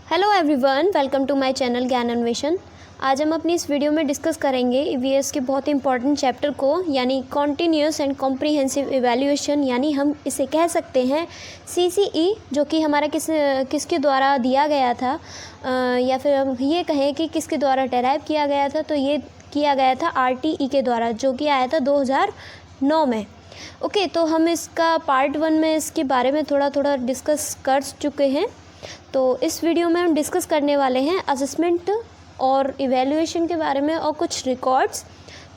Hello everyone, welcome to my channel Gyan Anveshan. आज हम अपनी इस वीडियो में डिस्कस करेंगे ईवीएस के बहुत ही इंपॉर्टेंट चैप्टर को, यानी कॉन्टीन्यूअस एंड कॉम्प्रिहेंसिव इवैल्यूएशन, यानी हम इसे कह सकते हैं सीसीई, जो कि हमारा किसके द्वारा दिया गया था, या फिर हम ये कहें कि किसके द्वारा डेराइव किया गया था। तो ये किया गया था आरटीई के द्वारा, जो कि आया था 2009 में। ओके, तो हम इसका पार्ट 1 में इसके बारे में थोड़ा डिस्कस कर चुके हैं। तो इस वीडियो में हम डिस्कस करने वाले हैं असेसमेंट और इवैल्यूएशन के बारे में और कुछ रिकॉर्ड्स।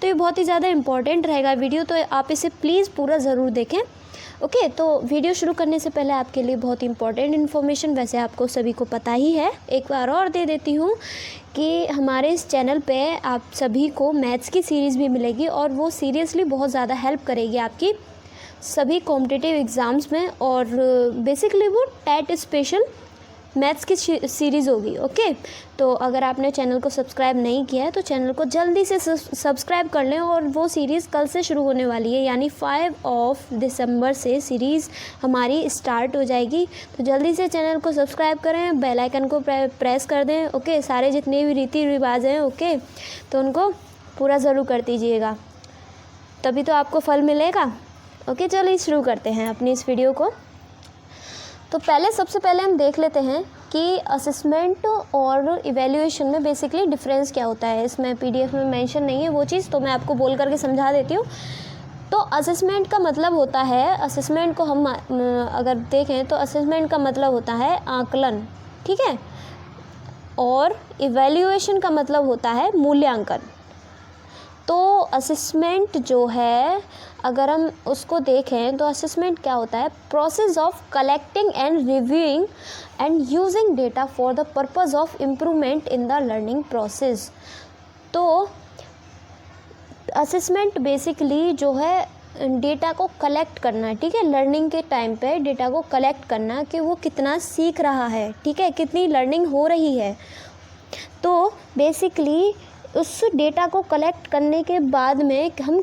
तो ये बहुत ही ज़्यादा इम्पॉर्टेंट रहेगा वीडियो, तो आप इसे प्लीज़ पूरा ज़रूर देखें। ओके, तो वीडियो शुरू करने से पहले आपके लिए बहुत ही इंपॉर्टेंट इन्फॉर्मेशन, वैसे आपको सभी को पता ही है, एक बार और दे देती हूँ कि हमारे इस चैनल पे आप सभी को मैथ्स की सीरीज़ भी मिलेगी और वो सीरियसली बहुत ज़्यादा हेल्प करेगी आपकी सभी कॉम्पिटिटिव एग्ज़ाम्स में। और बेसिकली वो टेट स्पेशल मैथ्स की सीरीज़ होगी। ओके, तो अगर आपने चैनल को सब्सक्राइब नहीं किया है तो चैनल को जल्दी से सब्सक्राइब कर लें। और वो सीरीज़ कल से शुरू होने वाली है, यानी 5 दिसंबर से सीरीज़ हमारी स्टार्ट हो जाएगी। तो जल्दी से चैनल को सब्सक्राइब करें, बेल आइकन को प्रेस कर दें। ओके, सारे जितने भी रीति रिवाज हैं, ओके, तो उनको पूरा ज़रूर कर दीजिएगा, तभी तो आपको फल मिलेगा। ओके, चलिए शुरू करते हैं अपनी इस वीडियो को। तो सबसे पहले हम देख लेते हैं कि असेसमेंट और इवैल्यूएशन में बेसिकली डिफरेंस क्या होता है। इसमें पीडीएफ में मेंशन नहीं है वो चीज़, तो मैं आपको बोल करके समझा देती हूँ। तो असेसमेंट का मतलब होता है, असेसमेंट को हम अगर देखें तो असेसमेंट का मतलब होता है आकलन, ठीक है, और इवैल्यूएशन का मतलब होता है मूल्यांकन। तो असेसमेंट जो है, अगर हम उसको देखें तो असेसमेंट क्या होता है, process of collecting and reviewing and using data for the purpose of improvement in the learning process. तो असेसमेंट बेसिकली जो है डेटा को कलेक्ट करना, ठीक है, लर्निंग के टाइम पे डेटा को कलेक्ट करना कि वो कितना सीख रहा है, ठीक है, कितनी लर्निंग हो रही है। तो बेसिकली उस डेटा को कलेक्ट करने के बाद में हम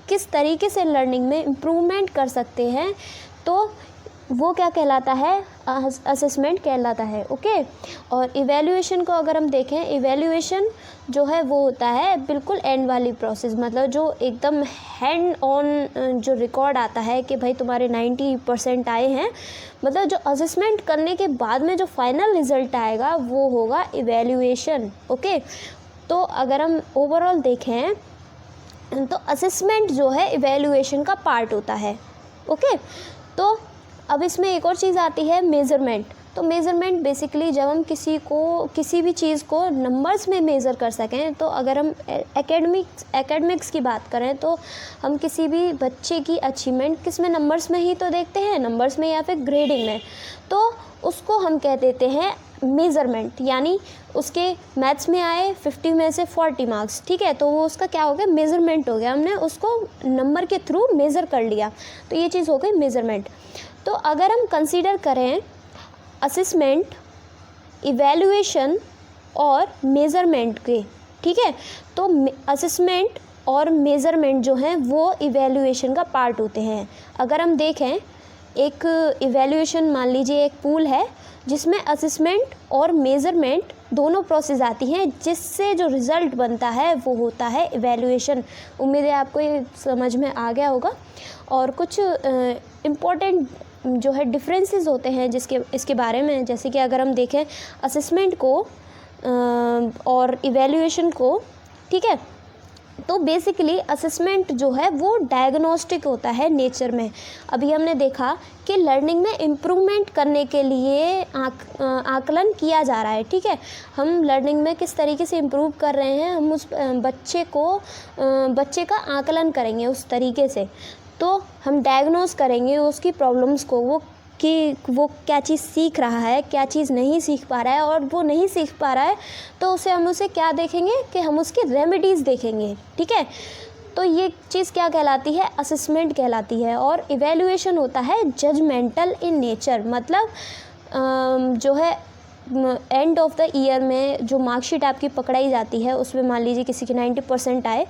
किस तरीके से लर्निंग में इम्प्रूवमेंट कर सकते हैं, तो वो क्या कहलाता है, असेसमेंट कहलाता है। ओके, और इवैल्यूएशन को अगर हम देखें, इवैल्यूएशन जो है वो होता है बिल्कुल एंड वाली प्रोसेस, मतलब जो एकदम हैंड ऑन जो रिकॉर्ड आता है कि भाई तुम्हारे 90% आए हैं, मतलब जो असेसमेंट करने के बाद में जो फाइनल रिजल्ट आएगा वो होगा इवैल्यूएशन। ओके, तो अगर हम ओवरऑल देखें तो असेसमेंट जो है इवैल्यूएशन का पार्ट होता है। ओके, तो अब इसमें एक और चीज़ आती है मेज़रमेंट। तो मेज़रमेंट बेसिकली जब हम किसी भी चीज़ को नंबर्स में मेज़र कर सकें, तो अगर हम एकेडमिक्स की बात करें तो हम किसी भी बच्चे की अचीवमेंट किस में, नंबर्स में ही तो देखते हैं, नंबर्स में या फिर ग्रेडिंग में। तो उसको हम कह देते हैं मेज़रमेंट, यानी उसके मैथ्स में आए 50 में से 40 मार्क्स, ठीक है, तो वो उसका क्या हो गया, मेज़रमेंट हो गया, हमने उसको नंबर के थ्रू मेज़र कर लिया, तो ये चीज़ हो गई मेज़रमेंट। तो अगर हम कंसीडर करें असेसमेंट, इवैल्यूएशन और मेज़रमेंट के, ठीक है, तो असेसमेंट और मेज़रमेंट जो हैं वो इवैल्यूएशन का पार्ट होते हैं। अगर हम देखें, एक इवैल्यूएशन मान लीजिए एक पूल है जिसमें असेसमेंट और मेज़रमेंट दोनों प्रोसेस आती हैं, जिससे जो रिज़ल्ट बनता है वो होता है इवैल्यूएशन। उम्मीद है आपको ये समझ में आ गया होगा। और कुछ इम्पॉर्टेंट जो है डिफरेंसेस होते हैं इसके बारे में, जैसे कि अगर हम देखें असेसमेंट को और इवैल्यूएशन को, ठीक है, तो बेसिकली असेसमेंट जो है वो डायग्नोस्टिक होता है नेचर में। अभी हमने देखा कि लर्निंग में इम्प्रूवमेंट करने के लिए आकलन किया जा रहा है, ठीक है, हम लर्निंग में किस तरीके से इम्प्रूव कर रहे हैं, हम उस बच्चे का आकलन करेंगे उस तरीके से। तो हम डायग्नोस करेंगे उसकी प्रॉब्लम्स को, वो क्या चीज़ सीख रहा है, क्या चीज़ नहीं सीख पा रहा है, और वो नहीं सीख पा रहा है तो हम उसे क्या देखेंगे कि हम उसकी रेमेडीज़ देखेंगे, ठीक है। तो ये चीज़ क्या कहलाती है, असेसमेंट कहलाती है। और इवैल्यूएशन होता है जजमेंटल इन नेचर, मतलब जो है एंड ऑफ द ईयर में जो मार्कशीट आपकी पकड़ाई जाती है, उसमें मान लीजिए किसी के 90% आए,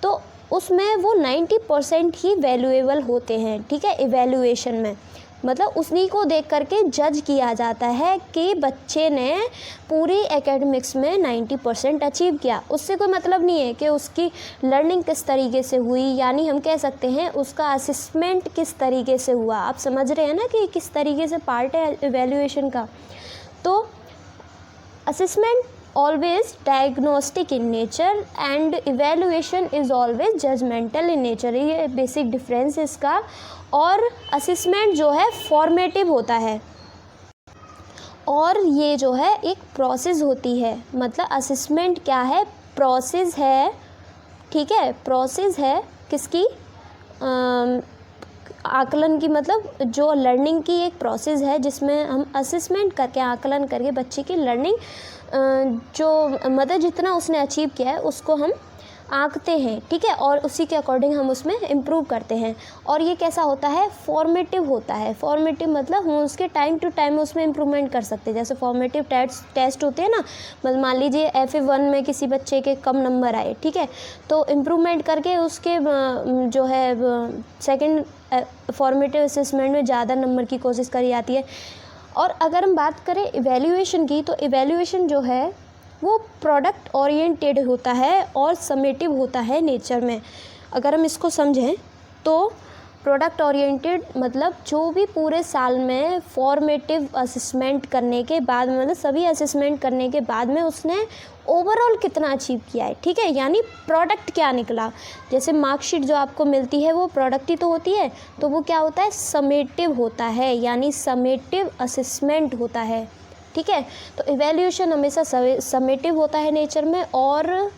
तो उसमें वो 90% ही वैल्यूएबल होते हैं, ठीक है, इवैल्यूएशन में। मतलब उसी को देख करके जज किया जाता है कि बच्चे ने पूरी एकेडमिक्स में 90% अचीव किया। उससे कोई मतलब नहीं है कि उसकी लर्निंग किस तरीके से हुई, यानी हम कह सकते हैं उसका असेसमेंट किस तरीके से हुआ। आप समझ रहे हैं ना कि किस तरीके से पार्ट है इवैल्यूएशन का। तो assessment always diagnostic in nature and evaluation is always judgmental in nature। ये बेसिक डिफरेंस है इसका। और असेसमेंट जो है फॉर्मेटिव होता है और ये जो है एक प्रोसेस होती है। मतलब असेसमेंट क्या है, प्रोसेस है, ठीक है, प्रोसेस है किसकी, आकलन की। मतलब जो लर्निंग की एक प्रोसेस है जिसमें हम असेसमेंट करके आकलन करके बच्चे की लर्निंग जो मतलब जितना उसने अचीव किया है उसको हम आंकते हैं, ठीक है, और उसी के अकॉर्डिंग हम उसमें इम्प्रूव करते हैं। और ये कैसा होता है, फॉर्मेटिव होता है। फॉर्मेटिव मतलब हम उसके टाइम टू टाइम उसमें इम्प्रूवमेंट कर सकते हैं। जैसे फॉर्मेटिव टेस्ट होते हैं ना, मतलब मान लीजिए FA1 में किसी बच्चे के कम नंबर आए, ठीक है, तो इम्प्रूवमेंट करके उसके जो है सेकेंड फॉर्मेटिव असेसमेंट में ज़्यादा नंबर की कोशिश करी जाती है। और अगर हम बात करें इवैल्यूएशन की, तो इवैल्यूएशन जो है वो प्रोडक्ट ओरिएंटेड होता है और समेटिव होता है नेचर में। अगर हम इसको समझें तो प्रोडक्ट ओरिएंटेड मतलब जो भी पूरे साल में फॉर्मेटिव असेसमेंट करने के बाद में, मतलब सभी असेसमेंट करने के बाद में उसने ओवरऑल कितना अचीव किया है, ठीक है, यानी प्रोडक्ट क्या निकला। जैसे मार्कशीट जो आपको मिलती है वो प्रोडक्ट ही तो होती है, तो वो क्या होता है, समेटिव होता है, यानी समेटिव असेसमेंट होता है, ठीक है। तो इवैल्यूएशन हमेशा समेटिव होता है नेचर में, और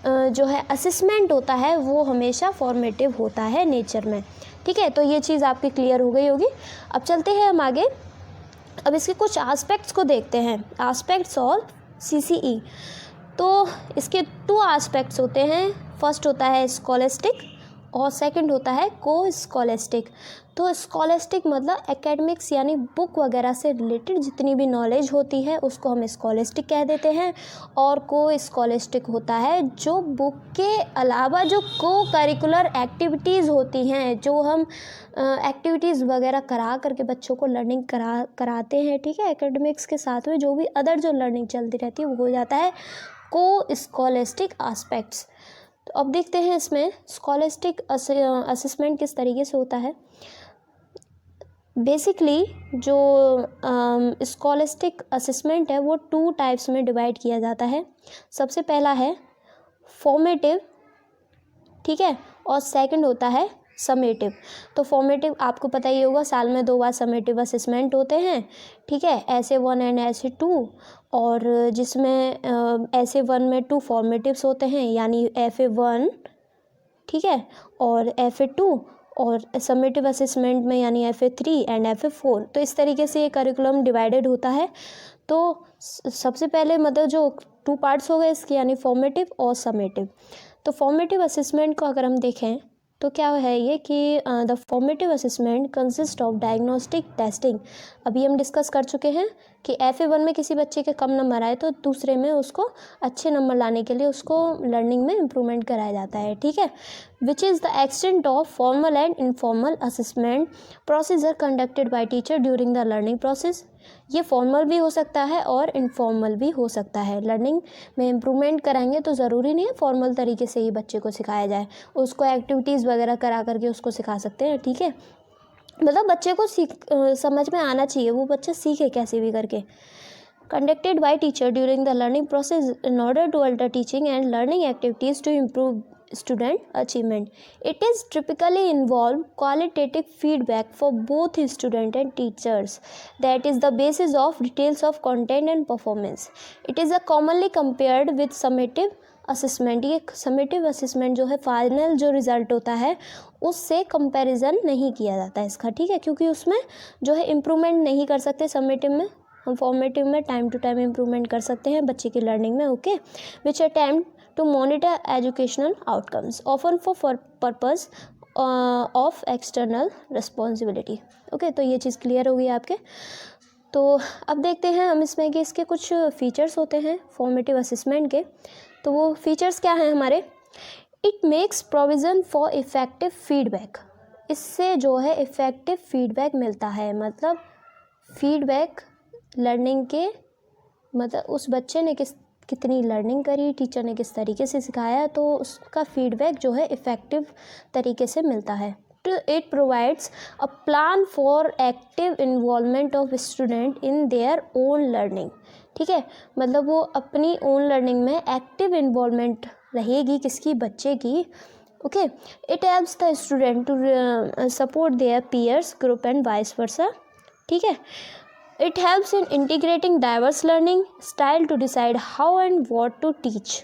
जो है असेसमेंट होता है वो हमेशा फॉर्मेटिव होता है नेचर में, ठीक है। तो ये चीज़ आपकी क्लियर हो गई होगी। अब चलते हैं हम आगे, अब इसके कुछ एस्पेक्ट्स को देखते हैं, एस्पेक्ट्स ऑफ CCE। तो इसके 2 एस्पेक्ट्स होते हैं, फर्स्ट होता है स्कॉलेस्टिक और सेकंड होता है को स्कॉलेस्टिक। तो स्कॉलेस्टिक मतलब एकेडमिक्स यानी बुक वगैरह से रिलेटेड जितनी भी नॉलेज होती है उसको हम स्कॉलेस्टिक कह देते हैं। और को स्कॉलेस्टिक होता है जो बुक के अलावा जो को करिकुलर एक्टिविटीज़ होती हैं, जो हम एक्टिविटीज़ वगैरह करा करके बच्चों को लर्निंग कराते हैं, ठीक है, एकेडमिक्स के साथ में जो भी अदर जो लर्निंग चलती रहती है वो हो जाता है को स्कॉलेस्टिक एस्पेक्ट्स। तो अब देखते हैं इसमें स्कॉलेस्टिक असेसमेंट किस तरीके से होता है। बेसिकली जो स्कॉलेस्टिक असेसमेंट है वो 2 टाइप्स में डिवाइड किया जाता है। सबसे पहला है फॉर्मेटिव, ठीक है, और सेकंड होता है समेटिव। तो फॉर्मेटिव आपको पता ही होगा, साल में 2 बार समेटिव असेसमेंट होते हैं, ठीक है, SA1 एंड SA2, और जिसमें SA1 में 2 फॉर्मेटिव्स होते हैं यानी FA1, ठीक है, और FA2, और समेटिव असेसमेंट में यानी FA3 एंड FA4। तो इस तरीके से ये करिकुलम डिवाइडेड होता है। तो सबसे पहले मतलब जो 2 पार्ट्स हो गए इसके, यानी फॉर्मेटिव और समेटिव। तो फॉर्मेटिव असेसमेंट को अगर हम देखें तो क्या है ये कि the formative assessment consist of diagnostic testing. अभी हम डिस्कस कर चुके हैं कि FA1 में किसी बच्चे के कम नंबर आए तो दूसरे में उसको अच्छे नंबर लाने के लिए उसको लर्निंग में इम्प्रूवमेंट कराया जाता है, ठीक है। Which is the extent of formal and informal assessment process are conducted by teacher during the learning process. ये फॉर्मल भी हो सकता है और इनफॉर्मल भी हो सकता है। लर्निंग में इम्प्रूवमेंट कराएंगे तो ज़रूरी नहीं है फॉर्मल तरीके से ही बच्चे को सिखाया जाए, उसको एक्टिविटीज़ वगैरह करा करके उसको सिखा सकते हैं, ठीक है। मतलब बच्चे को समझ में आना चाहिए, वो बच्चा सीखे कैसे भी करके। Conducted by teacher during the learning process in order to alter teaching and learning activities to improve student achievement. It is typically involve qualitative feedback for both student and teachers that is the basis of details of content and performance. It is a commonly compared with summative assessment. ये summative assessment जो है final जो result होता है उससे comparison नहीं किया जाता है इसका, ठीक है, क्योंकि उसमें जो है इम्प्रूवमेंट नहीं कर सकते समेटिव में। हम फॉर्मेटिव में टाइम टू टाइम इम्प्रूवमेंट कर सकते हैं बच्चे की लर्निंग में, okay. Which attempt to monitor educational outcomes often for purpose of external responsibility, okay. तो ये चीज़ क्लियर हो गई आपके। तो अब देखते हैं हम इसमें कि इसके कुछ फीचर्स होते हैं फॉर्मेटिव असेसमेंट के। तो वो फीचर्स क्या हैं हमारे, it makes provision for effective feedback. इससे जो है इफ़ेक्टिव फीडबैक मिलता है। मतलब फीडबैक लर्निंग के मतलब उस बच्चे ने कितनी लर्निंग करी, टीचर ने किस तरीके से सिखाया, तो उसका फीडबैक जो है इफ़ेक्टिव तरीके से मिलता है। It provides a plan for active involvement of student in their own learning। ठीक है, मतलब वो अपनी ओन लर्निंग में एक्टिव इन्वॉल्वमेंट रहेगी, किसकी, बच्चे की। Okay, it helps the student to support their peers group and vice versa. ठीक है, it helps in integrating diverse learning style to decide how and what to teach.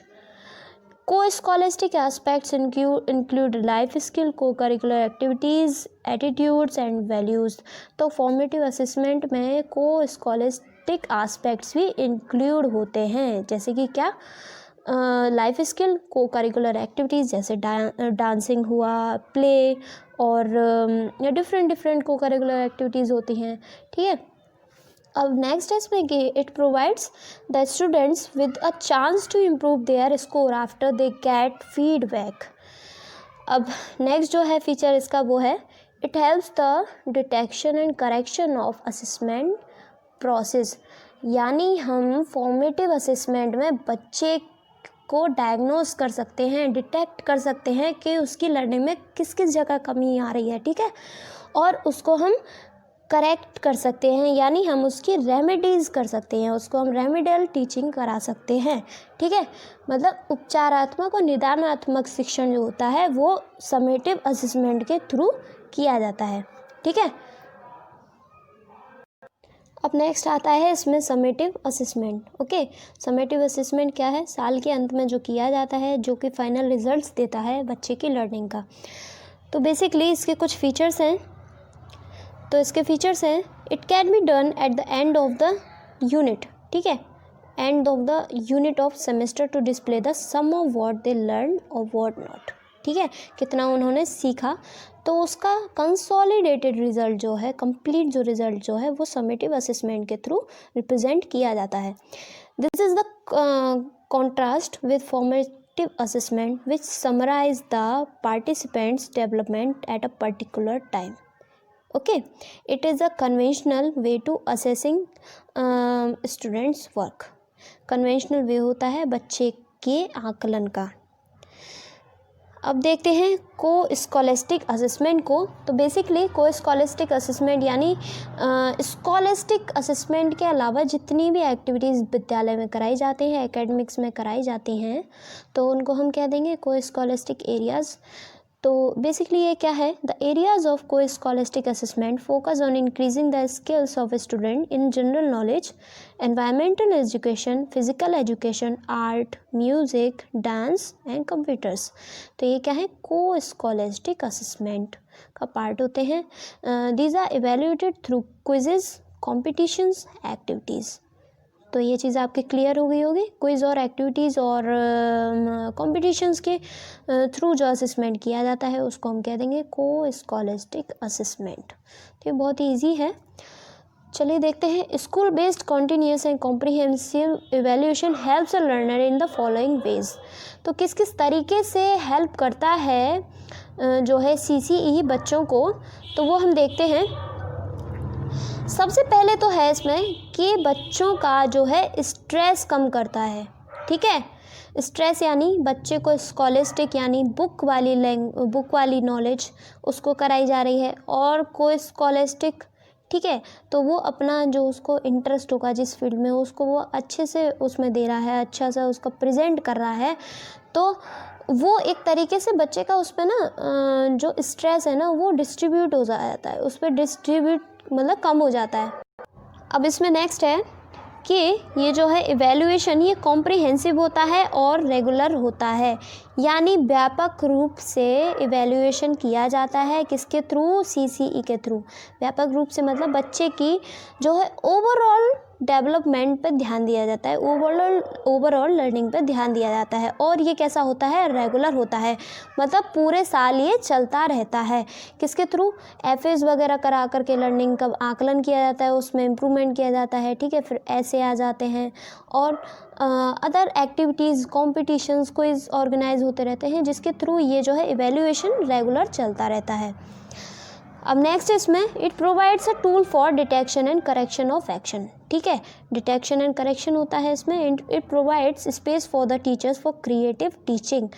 Co-scholastic aspects include life skill, co-curricular activities, attitudes and values। तो formative assessment में co-scholastic aspects भी include होते हैं, जैसे कि क्या, लाइफ स्किल, को-करिकुलर एक्टिविटीज़ जैसे dancing हुआ, प्ले और डिफरेंट को-करिकुलर एक्टिविटीज़ होती हैं। ठीक है, अब नेक्स्ट है इसमें कि it provides the students with a chance to improve their score after they get feedback. अब नेक्स्ट जो है फीचर इसका वो है, it helps the detection and correction of assessment process. यानी हम फॉर्मेटिव असेसमेंट में बच्चे को डायग्नोस कर सकते हैं, डिटेक्ट कर सकते हैं कि उसकी लर्निंग में किस किस जगह कमी आ रही है। ठीक है, और उसको हम करेक्ट कर सकते हैं, यानी हम उसकी रेमेडीज़ कर सकते हैं, उसको हम रेमेडियल टीचिंग करा सकते हैं। ठीक है, मतलब उपचारात्मक और निदानात्मक शिक्षण जो होता है वो समेटिव असेसमेंट के थ्रू किया जाता है। ठीक है, अब नेक्स्ट आता है इसमें summative assessment. Okay, summative assessment क्या है, साल के अंत में जो किया जाता है, जो कि फाइनल रिजल्ट्स देता है बच्चे की लर्निंग का। तो बेसिकली इसके कुछ फीचर्स हैं। तो इसके फीचर्स हैं, it can be done at the end of the unit. ठीक है, end of the unit of semester to display the sum of what they learn और व्हाट नॉट। ठीक है, कितना उन्होंने सीखा, तो उसका कंसोलिडेटेड रिजल्ट जो है, कंप्लीट जो रिजल्ट जो है वो समेटिव असेसमेंट के थ्रू रिप्रेजेंट किया जाता है। This is the contrast with formative assessment which summarise the participants development at a particular time. Okay, it is a conventional way to assessing students work। conventional way होता है बच्चे के आकलन का। अब देखते हैं को स्कॉलेस्टिक असेसमेंट को। तो बेसिकली को स्कॉलेस्टिक असेसमेंट यानी स्कॉलेस्टिक असेसमेंट के अलावा जितनी भी एक्टिविटीज़ विद्यालय में कराई जाती हैं, एकेडमिक्स में कराई जाती हैं, तो उनको हम कह देंगे को स्कॉलेस्टिक एरियाज़। तो बेसिकली ये क्या है, द एरियाज ऑफ को scholastic assessment focus on increasing the skills of student in general knowledge, environmental education, physical education, art, music, dance and computers. तो ये क्या है, को स्कॉलेस्टिक असेसमेंट का पार्ट होते हैं। These are evaluated through quizzes, competitions, activities. तो ये चीज़ आपकी क्लियर हो गई होगी। क्विज़ और एक्टिविटीज़ और कॉम्पिटिशन्स के थ्रू जो असेसमेंट किया जाता है उसको हम कह देंगे को स्कॉलेस्टिक असेसमेंट। तो ये बहुत ही ईजी है। चलिए देखते हैं, school based continuous and comprehensive evaluation helps a learner in the following veg. तो किस किस तरीके से हेल्प करता है जो है CCE बच्चों को, तो वो हम देखते हैं। सबसे पहले तो है इसमें कि बच्चों का जो है स्ट्रेस कम करता है। ठीक है, स्ट्रेस यानी बच्चे को स्कॉलेस्टिक यानी बुक वाली नॉलेज उसको कराई जा रही है, और को स्कॉलेस्टिक, ठीक है, तो वो अपना जो उसको इंटरेस्ट होगा जिस फील्ड में उसको वो अच्छे से उसमें दे रहा है, अच्छा सा उसका प्रेजेंट कर रहा है, तो वो एक तरीके से बच्चे का उस पर ना जो स्ट्रेस है ना वो डिस्ट्रीब्यूट हो जाता है, उस पर डिस्ट्रीब्यूट मतलब कम हो जाता है। अब इसमें नेक्स्ट है कि ये जो है इवैल्यूएशन ये कॉम्प्रिहेंसिव होता है और रेगुलर होता है, यानी व्यापक रूप से इवैल्यूएशन किया जाता है। किसके थ्रू, CCE के थ्रू। व्यापक रूप से मतलब बच्चे की जो है ओवरऑल डेवलपमेंट पे ध्यान दिया जाता है, ओवरऑल लर्निंग पे ध्यान दिया जाता है। और ये कैसा होता है, रेगुलर होता है, मतलब पूरे साल ये चलता रहता है। किसके थ्रू, FAs वगैरह करा करके लर्निंग का आकलन किया जाता है, उसमें इम्प्रूवमेंट किया जाता है। ठीक है, फिर ऐसे आ जाते हैं और other activities, competitions, quiz organise होते रहते हैं, जिसके थ्रू ये जो है इवैल्यूएशन रेगुलर चलता रहता है। अब नेक्स्ट इसमें it provides a tool for detection and correction of action, ठीक है, डिटेक्शन एंड करेक्शन होता है इसमें। It provides space for the teachers for creative teaching,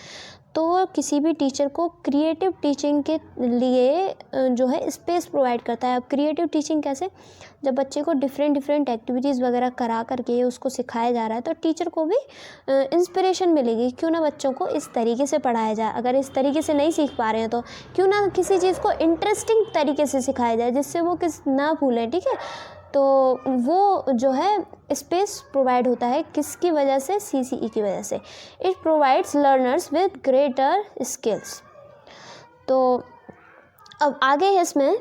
तो किसी भी टीचर को क्रिएटिव टीचिंग के लिए जो है स्पेस प्रोवाइड करता है। अब क्रिएटिव टीचिंग कैसे, जब बच्चे को डिफरेंट एक्टिविटीज़ वगैरह करा करके उसको सिखाया जा रहा है तो टीचर को भी इंस्पिरेशन मिलेगी, क्यों ना बच्चों को इस तरीके से पढ़ाया जाए, अगर इस तरीके से नहीं सीख पा रहे हैं तो क्यों ना किसी चीज़ को इंटरेस्टिंग तरीके से सिखाया जाए जिससे वो ना भूलें, ठीक है। तो वो जो है स्पेस प्रोवाइड होता है किसकी वजह से, CCE की वजह से। It provides learners with greater skills. तो अब आगे है इसमें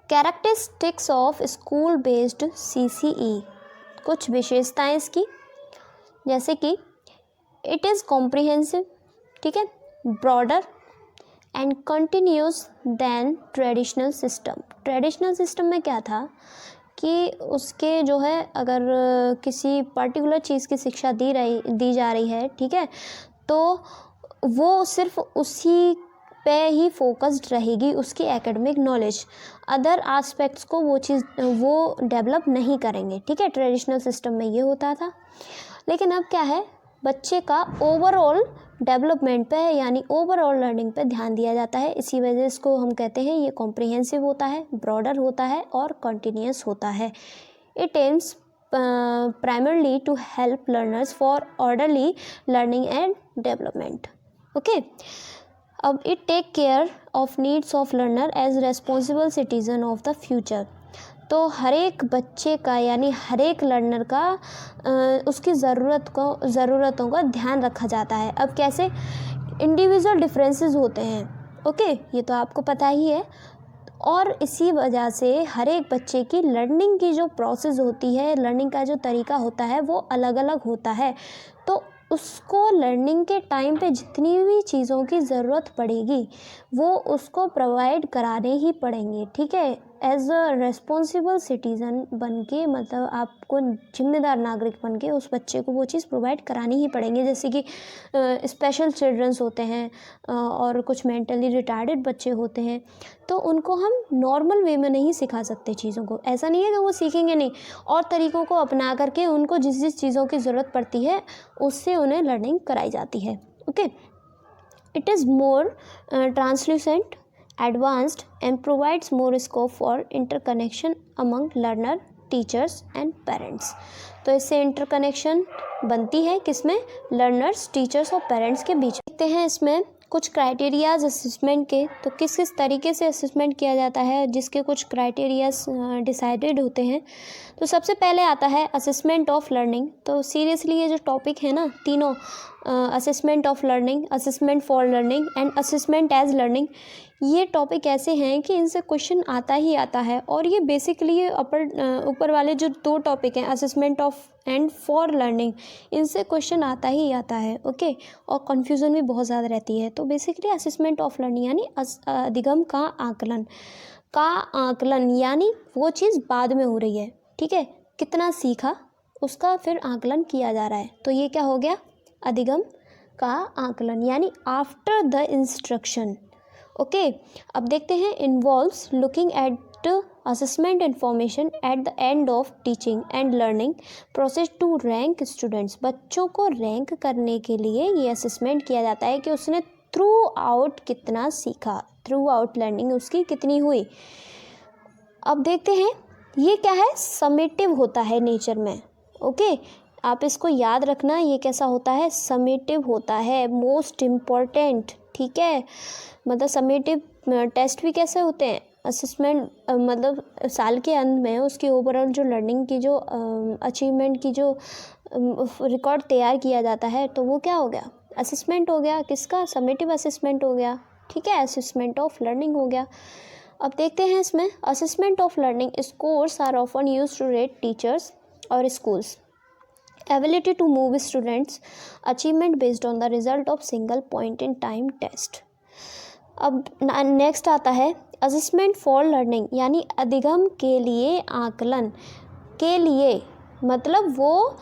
characteristics of school based CCE, कुछ विशेषताएं इसकी, जैसे कि इट इज़ कॉम्प्रिहेंसिव, ठीक है, broader and continuous than traditional system. Traditional system में क्या था कि उसके जो है अगर किसी पर्टिकुलर चीज़ की शिक्षा दी जा रही है, ठीक है, तो वो सिर्फ उसी पे ही फोकस्ड रहेगी, उसकी एकेडमिक नॉलेज, अदर एस्पेक्ट्स को वो डेवलप नहीं करेंगे, ठीक है। ट्रेडिशनल सिस्टम में ये होता था, लेकिन अब क्या है, बच्चे का ओवरऑल डेवलपमेंट पे यानी ओवरऑल लर्निंग पे ध्यान दिया जाता है। इसी वजह से इसको हम कहते हैं ये कॉम्प्रिहेंसिव होता है, ब्रॉडर होता है और कंटिन्यूस होता है। It aims primarily to help learners for orderly learning and development, okay. अब it take care of needs of learner as responsible citizen of the future, तो हर एक बच्चे का यानी हर एक लर्नर का उसकी ज़रूरतों का ध्यान रखा जाता है। अब कैसे, इंडिविजुअल डिफरेंसेस होते हैं, ओके, ये तो आपको पता ही है, और इसी वजह से हर एक बच्चे की लर्निंग की जो प्रोसेस होती है, लर्निंग का जो तरीका होता है वो अलग अलग होता है, तो उसको लर्निंग के टाइम पे जितनी भी चीज़ों की ज़रूरत पड़ेगी वो उसको प्रोवाइड कराने ही पड़ेंगे, ठीक है। एज अ रेस्पॉन्सिबल सिटीज़न बन के, मतलब आपको जिम्मेदार नागरिक बन के उस बच्चे को वो चीज़ प्रोवाइड करानी ही पड़ेंगे। जैसे कि स्पेशल चिल्ड्रंस होते हैं और कुछ मेंटली रिटार्डेड बच्चे होते हैं, तो उनको हम नॉर्मल वे में नहीं सिखा सकते चीज़ों को। ऐसा नहीं है कि वो सीखेंगे नहीं, और तरीक़ों को अपना करके उनको जिस जिस चीज़ों की ज़रूरत पड़ती है उससे उन्हें लर्निंग कराई जाती है, okay. It is more translucent, advanced and provides more scope for interconnection among learner, teachers and parents। तो इससे इंटरकनेक्शन बनती है किसमें, लर्नर्स, टीचर्स और पेरेंट्स के बीच। देखते हैं इसमें कुछ क्राइटेरियाज असेसमेंट के, तो किस किस तरीके से असेसमेंट किया जाता है, जिसके कुछ क्राइटेरियाज डिसाइडेड होते हैं। तो सबसे पहले आता है असेसमेंट ऑफ लर्निंग। तो सीरियसली ये जो टॉपिक है ना तीनों, assessment of learning, assessment for learning and assessment as learning, ये टॉपिक ऐसे हैं कि इनसे क्वेश्चन आता ही आता है, और ये बेसिकली ये ऊपर वाले जो दो टॉपिक हैं, assessment of and for learning, इनसे क्वेश्चन आता ही आता है, ओके। और कन्फ्यूज़न भी बहुत ज़्यादा रहती है। तो बेसिकली असेसमेंट ऑफ लर्निंग यानी अधिगम का आकलन यानी वो चीज़ बाद में हो रही है, ठीक है, कितना सीखा उसका फिर आकलन किया जा रहा है, तो ये क्या हो गया, अधिगम का आकलन, यानी आफ्टर द इंस्ट्रक्शन, ओके। अब देखते हैं involves looking at assessment information at the end of teaching and learning process to rank students. बच्चों को रैंक करने के लिए ये असेसमेंट किया जाता है कि उसने थ्रू आउट कितना सीखा, थ्रू आउट लर्निंग उसकी कितनी हुई। अब देखते हैं ये क्या है, समेटिव होता है नेचर में, ओके। आप इसको याद रखना, ये कैसा होता है, समेटिव होता है, मोस्ट इम्पॉर्टेंट, ठीक है। मतलब समेटिव टेस्ट भी कैसे होते हैं, असेसमेंट मतलब साल के अंत में उसकी ओवरऑल जो लर्निंग की जो अचीवमेंट की जो रिकॉर्ड तैयार किया जाता है, तो वो क्या हो गया, असेसमेंट हो गया, किसका, समेटिव असेसमेंट हो गया, ठीक है, असेसमेंट ऑफ लर्निंग हो गया। अब देखते हैं इसमें assessment of learning scores are often used to rate teachers और schools ability to move students achievement based on the result of single point in time test। अब नेक्स्ट आता है असेसमेंट फॉर लर्निंग, यानी अधिगम के लिए आकलन के लिए, मतलब वो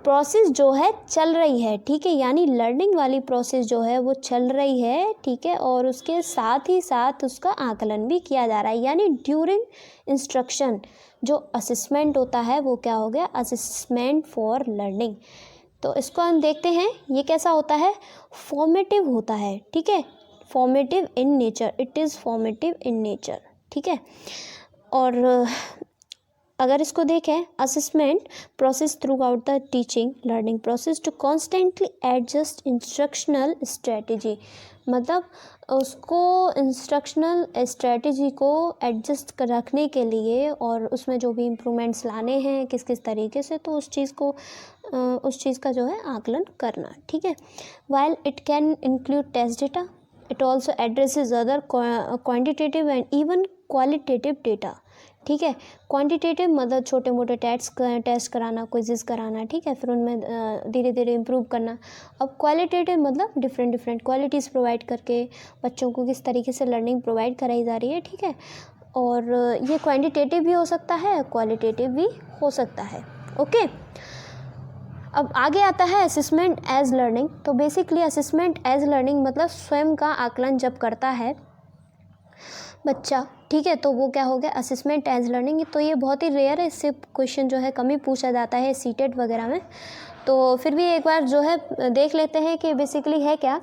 प्रोसेस जो है चल रही है, ठीक है, यानी लर्निंग वाली प्रोसेस जो है वो चल रही है, ठीक है, और उसके साथ ही साथ उसका आकलन भी किया जा रहा है, यानी ड्यूरिंग इंस्ट्रक्शन जो असेसमेंट होता है वो क्या हो गया, असेसमेंट फॉर लर्निंग। तो इसको हम देखते हैं, ये कैसा होता है, फॉर्मेटिव होता है, ठीक है, formative in nature, it is formative in nature, ठीक है। और अगर इसको देखें, assessment process throughout the teaching learning process to constantly adjust instructional strategy, मतलब उसको इंस्ट्रक्शनल स्ट्रेटजी को एडजस्ट कर रखने के लिए और उसमें जो भी इम्प्रूवमेंट्स लाने हैं किस किस तरीके से, तो उस चीज़ का जो है आकलन करना, ठीक है। While it can include test data, it also addresses other quantitative and even qualitative data, ठीक है। क्वांटिटेटिव मतलब छोटे मोटे टेस्ट कराना, क्विज़ेस कराना, ठीक है, फिर उनमें धीरे धीरे इम्प्रूव करना। अब क्वालिटेटिव मतलब डिफरेंट क्वालिटीज़ प्रोवाइड करके बच्चों को किस तरीके से लर्निंग प्रोवाइड कराई जा रही है, ठीक है। और ये क्वांटिटेटिव भी हो सकता है, क्वालिटेटिव भी हो सकता है, ओके। अब आगे आता है असेसमेंट एज लर्निंग। तो बेसिकली असेसमेंट एज लर्निंग मतलब स्वयं का आकलन जब करता है बच्चा, ठीक है, तो वो क्या हो गया, असेसमेंट एज लर्निंग। तो ये बहुत ही रेयर है, इससे क्वेश्चन जो है कम ही पूछा जाता है सीटेट वगैरह में, तो फिर भी एक बार जो है देख लेते हैं कि बेसिकली है क्या।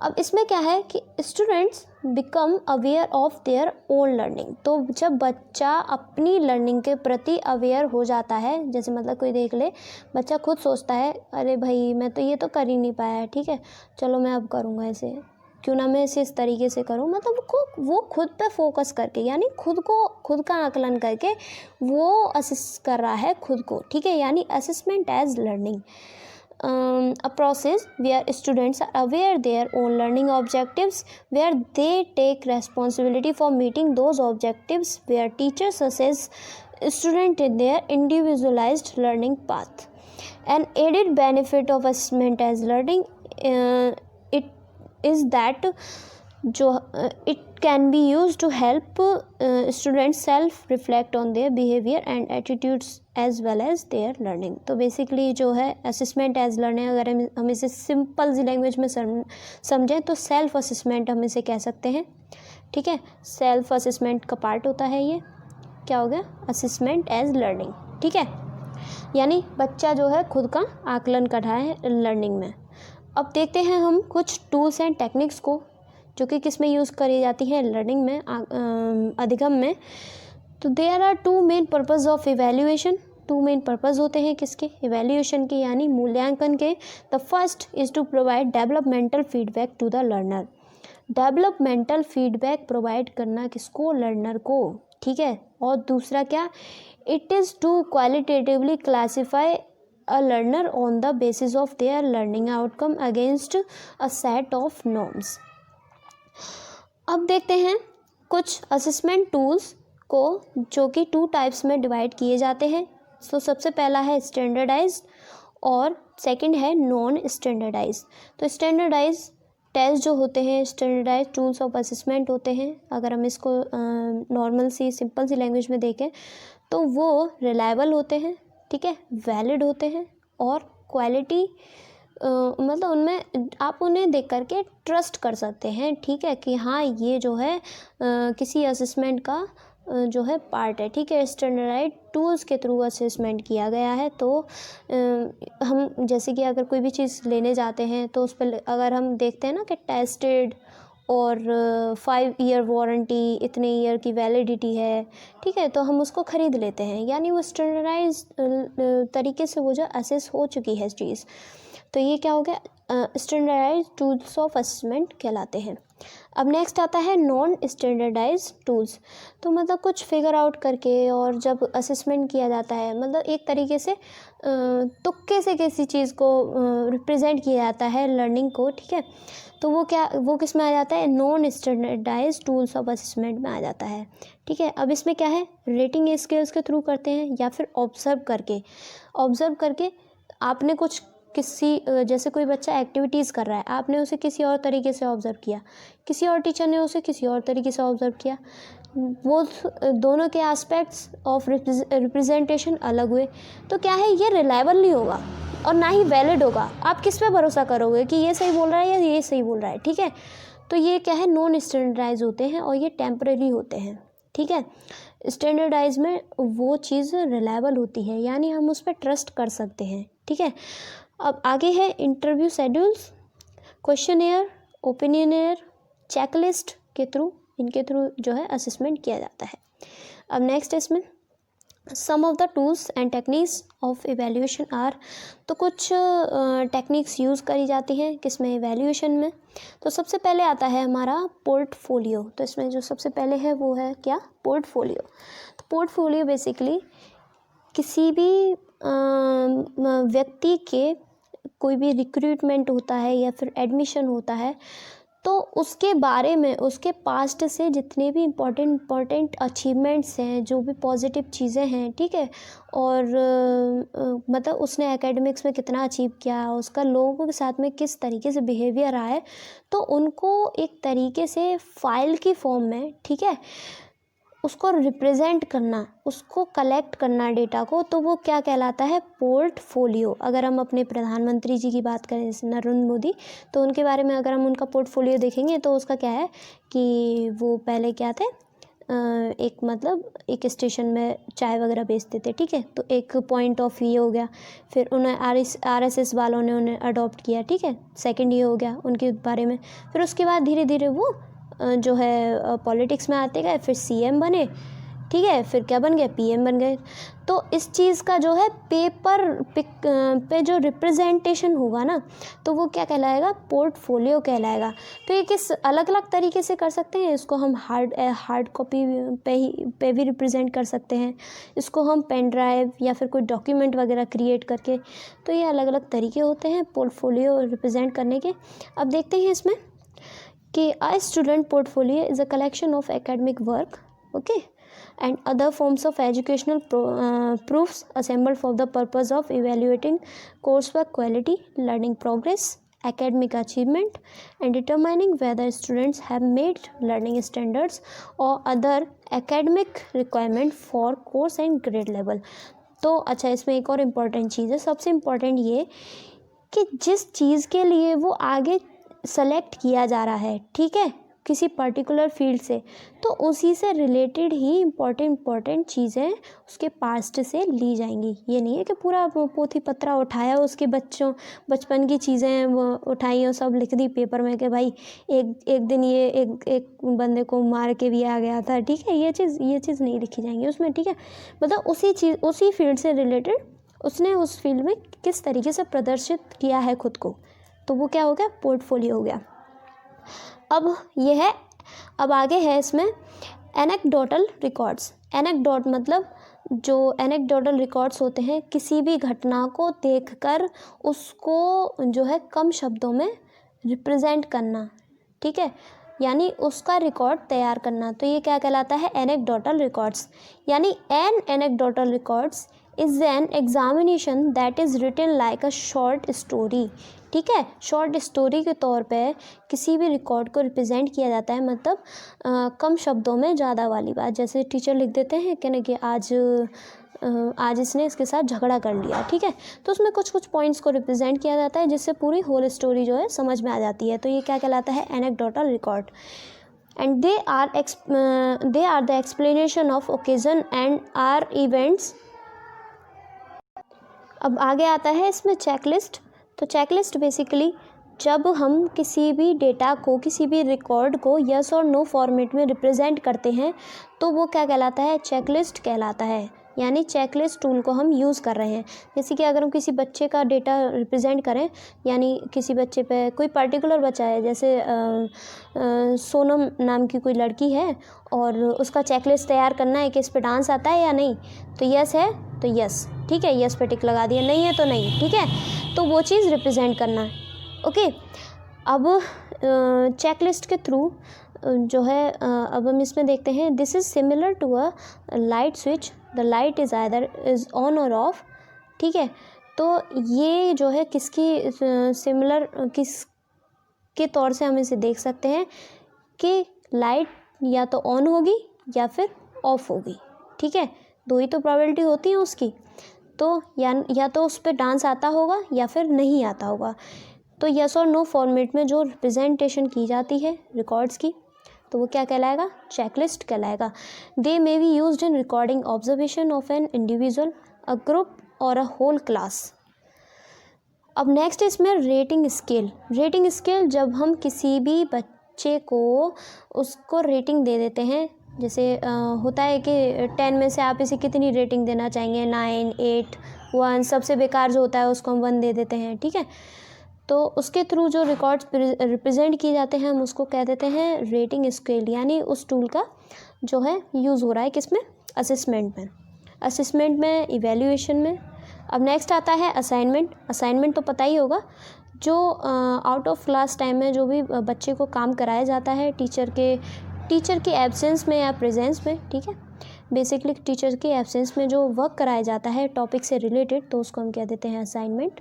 अब इसमें क्या है कि students become aware of their own learning. तो जब बच्चा अपनी लर्निंग के प्रति अवेयर हो जाता है, जैसे मतलब कोई देख ले, बच्चा खुद सोचता है अरे भाई मैं तो ये तो कर ही नहीं पाया, ठीक है, चलो मैं अब करूँगा ऐसे, क्यों ना मैं इसे इस तरीके से करूँ, मतलब वो खुद पे फोकस करके, यानी खुद का आकलन करके वो असेस कर रहा है खुद को, ठीक है, यानी assessment as learning. A process where students are aware their own learning objectives, where they take responsibility for meeting those objectives, where teachers assess student in their individualized learning path. An added benefit of assessment as learning it is that it can be used to help students self reflect on their behavior and attitudes as well as their learning. तो basically जो है assessment as learning, अगर हम इसे simple सी language में समझें तो self assessment हम इसे कह सकते हैं, ठीक है। सेल्फ असेसमेंट का पार्ट होता है ये, क्या हो गया, असेसमेंट एज लर्निंग, ठीक है, यानी बच्चा जो है खुद का आकलन कर रहा है लर्निंग में। अब देखते हैं हम कुछ टूल्स एंड टेक्निक्स को जो कि किस में यूज़ करी जाती है, लर्निंग में, अधिगम में। तो there are two main purpose of evaluation. Two main purpose होते हैं किसके, इवैल्यूएशन के, यानी मूल्यांकन के। The first is to provide developmental feedback to the learner. Developmental feedback provide करना किसको, लर्नर को, ठीक है। और दूसरा क्या, it is to qualitatively classify a learner on the basis of their learning outcome against a set of norms. अब देखते हैं कुछ असेसमेंट टूल्स को जो कि 2 टाइप्स में डिवाइड किए जाते हैं। तो सबसे पहला है स्टैंडर्डाइज्ड और सेकंड है नॉन स्टैंडर्डाइज्ड। तो स्टैंडर्डाइज्ड टेस्ट जो होते हैं, स्टैंडर्डाइज्ड टूल्स ऑफ असेसमेंट होते हैं, अगर हम इसको नॉर्मल सी सिंपल सी लैंग्वेज में देखें तो वो रिलायबल होते हैं, ठीक है, वैलिड होते हैं और क्वालिटी मतलब उनमें आप उन्हें देख करके ट्रस्ट कर सकते हैं, ठीक है, कि हाँ ये जो है किसी असेसमेंट का जो है पार्ट है, ठीक है। स्टैंडर्डाइज्ड टूल्स के थ्रू असेसमेंट किया गया है। तो हम जैसे कि अगर कोई भी चीज़ लेने जाते हैं तो उस पर अगर हम देखते हैं ना कि टेस्टेड और 5 ईयर वारंटी, इतने ईयर की वैलिडिटी है, ठीक है, तो हम उसको ख़रीद लेते हैं, यानी वो स्टैंडर्डाइज तरीके से वो जो असेस हो चुकी है चीज़। तो ये क्या हो गया, स्टैंडर्डाइज टूल्स ऑफ असेसमेंट कहलाते हैं। अब नेक्स्ट आता है नॉन स्टैंडर्डाइज टूल्स। तो मतलब कुछ फिगर आउट करके और जब असेसमेंट किया जाता है, मतलब एक तरीके से तुक्के से किसी चीज़ को रिप्रेजेंट किया जाता है लर्निंग को, ठीक है। तो वो किस में आ जाता है, non standardise tools of assessment में आ जाता है, ठीक है। अब इसमें क्या है, रेटिंग स्केल्स के थ्रू करते हैं या फिर ऑब्जर्व करके आपने कुछ किसी, जैसे कोई बच्चा एक्टिविटीज़ कर रहा है, आपने उसे किसी और तरीके से ऑब्ज़र्व किया, किसी और टीचर ने उसे किसी और तरीके से ऑब्ज़र्व किया, वो दोनों के एस्पेक्ट्स ऑफ रिप्रेजेंटेशन अलग हुए, तो क्या है, ये रिलायबल नहीं होगा, और ना ही वैलिड होगा। आप किस पे भरोसा करोगे कि ये सही बोल रहा है या ये सही बोल रहा है, ठीक है। तो ये क्या है, नॉन स्टैंडर्डाइज होते हैं और ये टेम्परेरी होते हैं, ठीक है। स्टैंडर्डाइज में वो चीज़ रिलायबल होती है, यानी हम उस पर ट्रस्ट कर सकते हैं, ठीक है। अब आगे है interview schedules, questionnaire, opinionnaire, checklist के थ्रू, इनके थ्रू जो है असेसमेंट किया जाता है। अब नेक्स्ट इसमें some of the tools and techniques of evaluation are, तो कुछ टेक्निक्स यूज़ करी जाती हैं किसमें, इवैल्यूएशन में। तो सबसे पहले आता है हमारा पोर्टफोलियो। तो इसमें जो सबसे पहले है वो है क्या, पोर्टफोलियो। तो पोर्टफोलियो बेसिकली किसी भी व्यक्ति के कोई भी रिक्रूटमेंट होता है या फिर एडमिशन होता है, तो उसके बारे में, उसके पास्ट से जितने भी इम्पोर्टेंट अचीवमेंट्स हैं, जो भी पॉजिटिव चीज़ें हैं, ठीक है, और मतलब उसने एकेडमिक्स में कितना अचीव किया, उसका लोगों के साथ में किस तरीके से बिहेवियर रहा है, तो उनको एक तरीके से फाइल की फॉर्म में, ठीक है, उसको रिप्रेजेंट करना, उसको कलेक्ट करना डेटा को, तो वो क्या कहलाता है, पोर्टफोलियो। अगर हम अपने प्रधानमंत्री जी की बात करें जैसे नरेंद्र मोदी, तो उनके बारे में अगर हम उनका पोर्टफोलियो देखेंगे तो उसका क्या है कि वो पहले क्या थे, एक मतलब एक स्टेशन में चाय वगैरह बेचते थे, ठीक है। तो एक पॉइंट ऑफ ये हो गया, फिर उन्हें RSS वालों ने उन्हें अडॉप्ट किया, ठीक है, सेकंड ये हो गया उनके बारे में। फिर उसके बाद धीरे धीरे वो जो है पॉलिटिक्स में आते गए, फिर CM बने, ठीक है, फिर क्या बन गए, PM बन गए। तो इस चीज़ का जो है पेपर पे जो रिप्रेजेंटेशन होगा ना, तो वो क्या कहलाएगा, पोर्टफोलियो कहलाएगा। तो ये किस अलग अलग तरीके से कर सकते हैं, इसको हम हार्ड कॉपी पे भी रिप्रेजेंट कर सकते हैं, इसको हम पेन ड्राइव या फिर कोई डॉक्यूमेंट वगैरह क्रिएट करके, तो ये अलग अलग तरीके होते हैं पोर्टफोलियो रिप्रेजेंट करने के। अब देखते हैं इसमें कि a student portfolio is a collection of academic work, okay, and other forms of educational proofs assembled for the purpose of evaluating coursework quality, learning progress, academic achievement, and determining whether students have met learning standards or other academic requirement for course and grade level। तो अच्छा, इसमें एक और important चीज़ है, सबसे important ये कि जिस चीज़ के लिए वो आगे सेलेक्ट किया जा रहा है, ठीक है, किसी पर्टिकुलर फील्ड से, तो उसी से रिलेटेड ही इम्पोर्टेंट चीज़ें उसके पास्ट से ली जाएंगी। ये नहीं है कि पूरा पोथी पत्रा उठाया, उसके बचपन की चीज़ें वो उठाई और सब लिख दी पेपर में कि भाई एक दिन ये एक बंदे को मार के भी आ गया था, ठीक है, ये चीज़ नहीं लिखी जाएंगी उसमें, ठीक है। मतलब उसी फील्ड से रिलेटेड उसने उस फील्ड में किस तरीके से प्रदर्शित किया है खुद को, तो वो क्या हो गया, पोर्टफोलियो हो गया। अब आगे है इसमें एनेक्डोटल रिकॉर्ड्स। एनेक्डोट मतलब जो एनेक्डोटल रिकॉर्ड्स होते हैं, किसी भी घटना को देखकर उसको जो है कम शब्दों में रिप्रेजेंट करना, ठीक है, यानी उसका रिकॉर्ड तैयार करना, तो ये क्या कहलाता है, एनेक्डोटल रिकॉर्ड्स। यानी an anecdotal records is an examination that is written like a short story, ठीक है। शॉर्ट स्टोरी के तौर पे किसी भी रिकॉर्ड को रिप्रेजेंट किया जाता है, मतलब कम शब्दों में ज़्यादा वाली बात। जैसे टीचर लिख देते हैं कि ना कि आज इसने इसके साथ झगड़ा कर लिया, ठीक है, तो उसमें कुछ पॉइंट्स को रिप्रेजेंट किया जाता है जिससे पूरी होल स्टोरी जो है समझ में आ जाती है। तो ये क्या कहलाता है, anecdotal record. And they are the explanation of occasion and are events. अब आगे आता है इसमें चेकलिस्ट। तो चेकलिस्ट बेसिकली जब हम किसी भी डेटा को, किसी भी रिकॉर्ड को यस और नो फॉर्मेट में रिप्रेजेंट करते हैं, तो वो क्या कहलाता है, चेकलिस्ट कहलाता है। यानी चेकलिस्ट टूल को हम यूज़ कर रहे हैं। जैसे कि अगर हम किसी बच्चे का डेटा रिप्रेजेंट करें, यानी किसी बच्चे पे कोई पर्टिकुलर बच्चा है, जैसे सोनम नाम की कोई लड़की है और उसका चेकलिस्ट तैयार करना है कि इस पे डांस आता है या नहीं, तो यस है तो यस, ठीक है, यस पे टिक लगा दिया, नहीं है तो नहीं, ठीक है, तो वो चीज़ रिप्रेजेंट करना है, ओके। अब चेकलिस्ट के थ्रू जो है अब हम इसमें देखते हैं, this is similar to a light switch, the light is either is on और ऑफ, ठीक है। तो ये जो है किसकी सिमिलर किसके तौर से हम इसे देख सकते हैं कि लाइट या तो ऑन होगी या फिर ऑफ होगी, ठीक है, दो ही तो प्रोबेबिलिटी होती है उसकी। तो या तो उस पर डांस आता होगा या फिर नहीं आता होगा। तो यस और नो फॉर्मेट में जो रिप्रेजेंटेशन की जाती है रिकॉर्ड्स की, तो वो क्या कहलाएगा? चेकलिस्ट कहलाएगा। They may be used in recording observation of an individual, a group और अ होल क्लास। अब नेक्स्ट इसमें रेटिंग स्केल। रेटिंग स्केल जब हम किसी भी बच्चे को उसको रेटिंग दे देते हैं, जैसे होता है कि 10 में से आप इसे कितनी रेटिंग देना चाहेंगे, 9, 8, 1, सबसे बेकार जो होता है उसको हम 1 दे देते हैं, ठीक है। तो उसके थ्रू जो रिकॉर्ड्स रिप्रेजेंट किए जाते हैं हम उसको कह देते हैं रेटिंग स्केल, यानी उस टूल का जो है यूज़ हो रहा है किसमें? असेसमेंट में, इवैल्यूएशन में। अब नेक्स्ट आता है असाइनमेंट। असाइनमेंट तो पता ही होगा, जो आउट ऑफ क्लास टाइम में जो भी बच्चे को काम कराया जाता है टीचर के एब्सेंस में या प्रेजेंस में, ठीक है। बेसिकली टीचर के एब्सेंस में जो वर्क कराया जाता है टॉपिक से रिलेटेड, तो उसको हम कह देते हैं असाइनमेंट।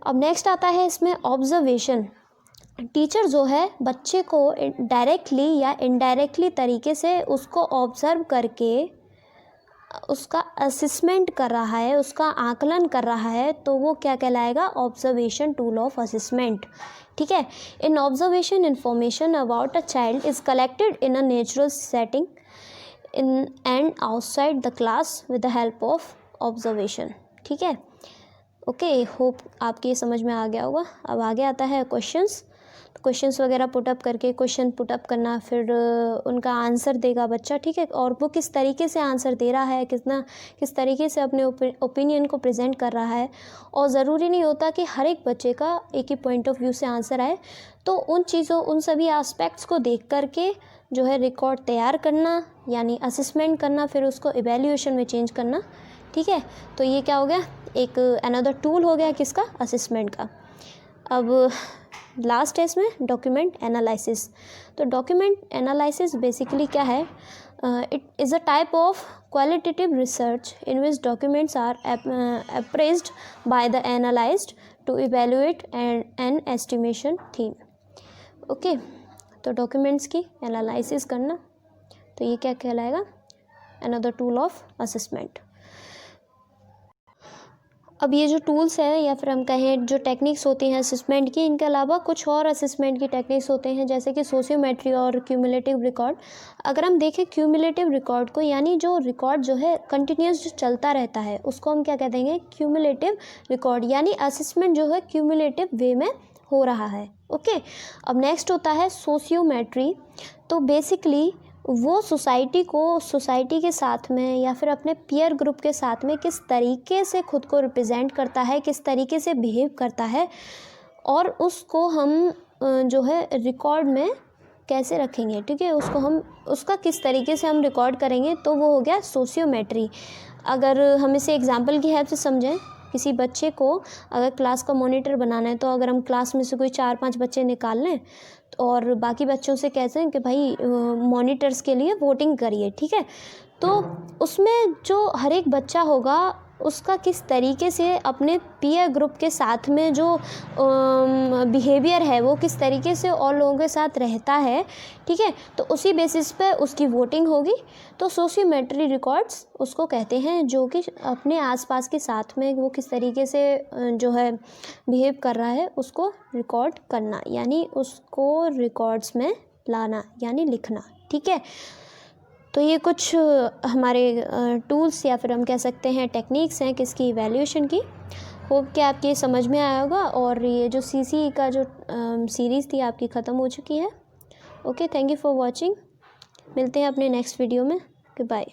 अब नेक्स्ट आता है इसमें ऑब्जर्वेशन। टीचर जो है बच्चे को डायरेक्टली या इनडायरेक्टली तरीके से उसको ऑब्जर्व करके उसका असेसमेंट कर रहा है, उसका आकलन कर रहा है, तो वो क्या कहलाएगा? ऑब्जर्वेशन टूल ऑफ असेसमेंट, ठीक है। In observation information about a child is collected in a natural setting in and outside the class with the help of observation, ठीक है। ओके, होप आपके समझ में आ गया होगा। अब आगे आता है क्वेश्चंस। क्वेश्चंस वगैरह पुटअप करके क्वेश्चन पुटअप करना, फिर उनका आंसर देगा बच्चा, ठीक है। और वो किस तरीके से आंसर दे रहा है, किस तरीके से अपने ओपिनियन को प्रेजेंट कर रहा है। और ज़रूरी नहीं होता कि हर एक बच्चे का एक ही पॉइंट ऑफ व्यू से आंसर आए, तो उन सभी एस्पेक्ट्स को देख करके जो है रिकॉर्ड तैयार करना, यानी असेसमेंट करना, फिर उसको इवैल्यूएशन में चेंज करना, ठीक है। तो ये क्या हो गया? एक अनदर टूल हो गया किसका? असेसमेंट का। अब लास्ट है इसमें डॉक्यूमेंट एनालिसिस। तो डॉक्यूमेंट एनालिसिस बेसिकली क्या है? It is a type of qualitative research in which documents are appraised by the analysed to evaluate an estimation theme. Okay, तो डॉक्यूमेंट्स की एनालिसिस करना, तो ये क्या कहलाएगा? Another tool of assessment. अब ये जो टूल्स हैं या फिर हम कहें जो टेक्निक्स होती हैं असेसमेंट की, इनके अलावा कुछ और असेसमेंट की टेक्निक्स होते हैं, जैसे कि सोशियोमेट्री और क्यूमुलेटिव रिकॉर्ड। अगर हम देखें क्यूमुलेटिव रिकॉर्ड को, यानी जो रिकॉर्ड जो है कंटिन्यूस जो चलता रहता है, उसको हम क्या कह देंगे? क्यूमुलेटिव रिकॉर्ड, यानी असेसमेंट जो है क्यूमुलेटिव वे में हो रहा है। ओके, अब नेक्स्ट होता है सोशियोमेट्री। तो बेसिकली वो सोसाइटी के साथ में या फिर अपने पीयर ग्रुप के साथ में किस तरीके से खुद को रिप्रेजेंट करता है, किस तरीके से बिहेव करता है, और उसको हम जो है रिकॉर्ड में कैसे रखेंगे, ठीक है। उसका किस तरीके से हम रिकॉर्ड करेंगे, तो वो हो गया सोशियोमेट्री। अगर हम इसे एग्जाम्पल की हेल्प से समझें, किसी बच्चे को अगर क्लास का मॉनिटर बनाना है, तो अगर हम क्लास में से कोई 4-5 बच्चे निकाल लें और बाकी बच्चों से कहते हैं कि भाई मॉनिटर्स के लिए वोटिंग करिए, ठीक है। तो उसमें जो हर एक बच्चा होगा उसका किस तरीके से अपने पीयर ग्रुप के साथ में जो बिहेवियर है वो किस तरीके से और लोगों के साथ रहता है, ठीक है। तो उसी बेसिस पे उसकी वोटिंग होगी। तो सोशियोमेट्री रिकॉर्ड्स उसको कहते हैं, जो कि अपने आसपास के साथ में वो किस तरीके से जो है बिहेव कर रहा है उसको रिकॉर्ड करना, यानी उसको रिकॉर्ड्स में लाना, यानी लिखना, ठीक है। तो ये कुछ हमारे टूल्स या फिर हम कह सकते हैं टेक्निक्स हैं किसकी? इवैल्यूएशन की। होप कि आपके समझ में आया होगा। और ये जो सीसी का जो सीरीज़ थी आपकी ख़त्म हो चुकी है। Okay, thank you for watching. मिलते हैं अपने नेक्स्ट वीडियो में। Good bye.